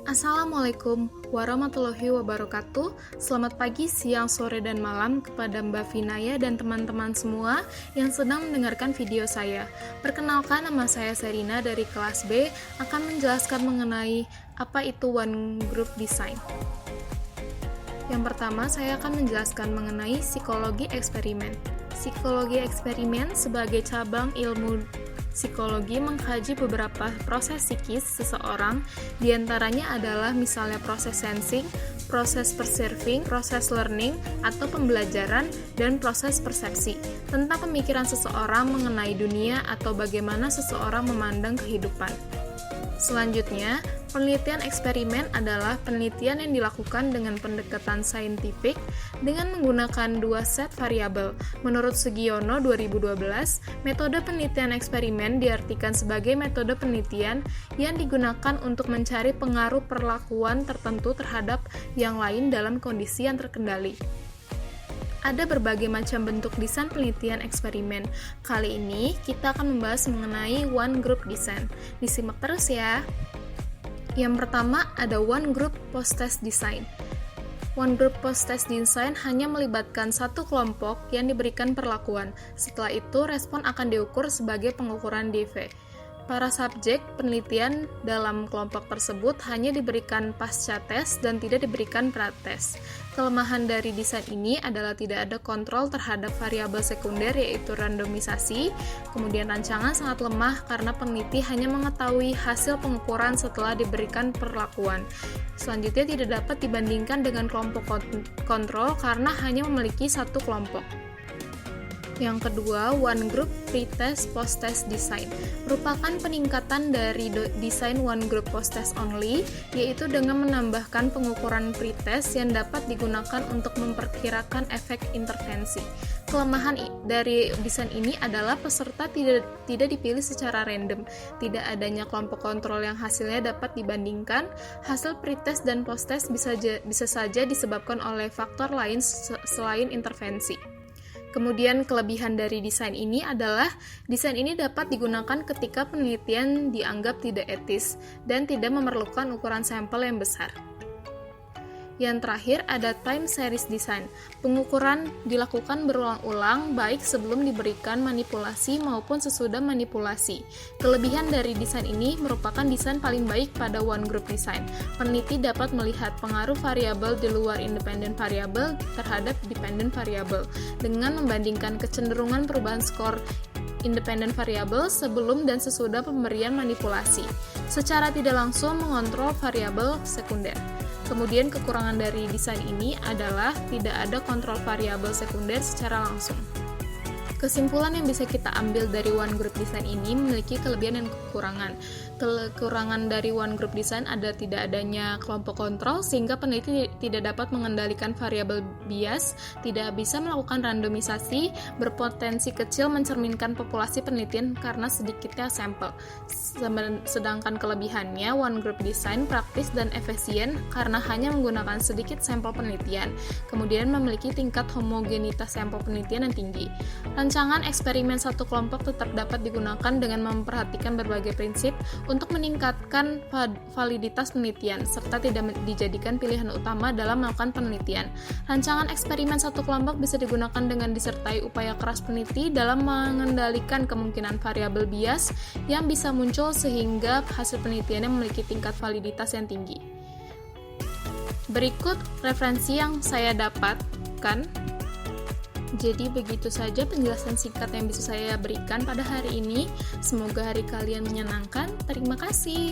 Assalamualaikum warahmatullahi wabarakatuh. Selamat pagi, siang, sore, dan malam kepada Mbak Vinaya dan teman-teman semua yang sedang mendengarkan video saya. Perkenalkan, nama saya Serina dari kelas B akan menjelaskan mengenai apa itu One Group Design. Yang pertama, saya akan menjelaskan mengenai psikologi eksperimen. Psikologi eksperimen sebagai cabang ilmu psikologi mengkaji beberapa proses psikis seseorang, diantaranya adalah misalnya proses sensing, proses perceiving, proses learning atau pembelajaran, dan proses persepsi, tentang pemikiran seseorang mengenai dunia atau bagaimana seseorang memandang kehidupan. Selanjutnya, penelitian eksperimen adalah penelitian yang dilakukan dengan pendekatan saintifik dengan menggunakan dua set variabel. Menurut Sugiono 2012, metode penelitian eksperimen diartikan sebagai metode penelitian yang digunakan untuk mencari pengaruh perlakuan tertentu terhadap yang lain dalam kondisi yang terkendali. Ada berbagai macam bentuk desain penelitian eksperimen. Kali ini kita akan membahas mengenai One Group Design. Disimak terus ya. Yang pertama ada One Group Post-Test Design. One Group Post-Test Design hanya melibatkan satu kelompok yang diberikan perlakuan. Setelah itu, respon akan diukur sebagai pengukuran DV. Para subjek penelitian dalam kelompok tersebut hanya diberikan pasca tes dan tidak diberikan prates. Kelemahan dari desain ini adalah tidak ada kontrol terhadap variabel sekunder yaitu randomisasi. Kemudian rancangan sangat lemah karena peneliti hanya mengetahui hasil pengukuran setelah diberikan perlakuan. Selanjutnya tidak dapat dibandingkan dengan kelompok kontrol karena hanya memiliki satu kelompok. Yang kedua, One Group Pre-Test Post-Test Design merupakan peningkatan dari desain One Group Post-Test Only, yaitu dengan menambahkan pengukuran pre-test yang dapat digunakan untuk memperkirakan efek intervensi. Kelemahan dari desain ini adalah peserta tidak dipilih secara random, tidak adanya kelompok kontrol yang hasilnya dapat dibandingkan. Hasil pre-test dan post-test bisa saja disebabkan oleh faktor lain selain intervensi. Kemudian kelebihan dari desain ini adalah desain ini dapat digunakan ketika penelitian dianggap tidak etis dan tidak memerlukan ukuran sampel yang besar. Yang terakhir ada time series design. Pengukuran dilakukan berulang-ulang baik sebelum diberikan manipulasi maupun sesudah manipulasi. Kelebihan dari desain ini merupakan desain paling baik pada One Group Design. Peneliti dapat melihat pengaruh variabel di luar independent variabel terhadap dependent variabel dengan membandingkan kecenderungan perubahan skor independent variabel sebelum dan sesudah pemberian manipulasi. Secara tidak langsung mengontrol variabel sekunder. Kemudian kekurangan dari desain ini adalah tidak ada kontrol variabel sekunder secara langsung. Kesimpulan yang bisa kita ambil dari One Group Design ini memiliki kelebihan dan kekurangan. Kekurangan dari One Group Design ada tidak adanya kelompok kontrol sehingga peneliti tidak dapat mengendalikan variabel bias, tidak bisa melakukan randomisasi, berpotensi kecil mencerminkan populasi penelitian karena sedikitnya sampel. Sedangkan kelebihannya One Group Design praktis dan efisien karena hanya menggunakan sedikit sampel penelitian, kemudian memiliki tingkat homogenitas sampel penelitian yang tinggi. Rancangan eksperimen satu kelompok tetap dapat digunakan dengan memperhatikan berbagai prinsip untuk meningkatkan validitas penelitian, serta tidak dijadikan pilihan utama dalam melakukan penelitian. Rancangan eksperimen satu kelompok bisa digunakan dengan disertai upaya keras peneliti dalam mengendalikan kemungkinan variabel bias yang bisa muncul sehingga hasil penelitiannya memiliki tingkat validitas yang tinggi. Berikut referensi yang saya dapatkan. Jadi begitu saja penjelasan singkat yang bisa saya berikan pada hari ini. Semoga hari kalian menyenangkan. Terima kasih.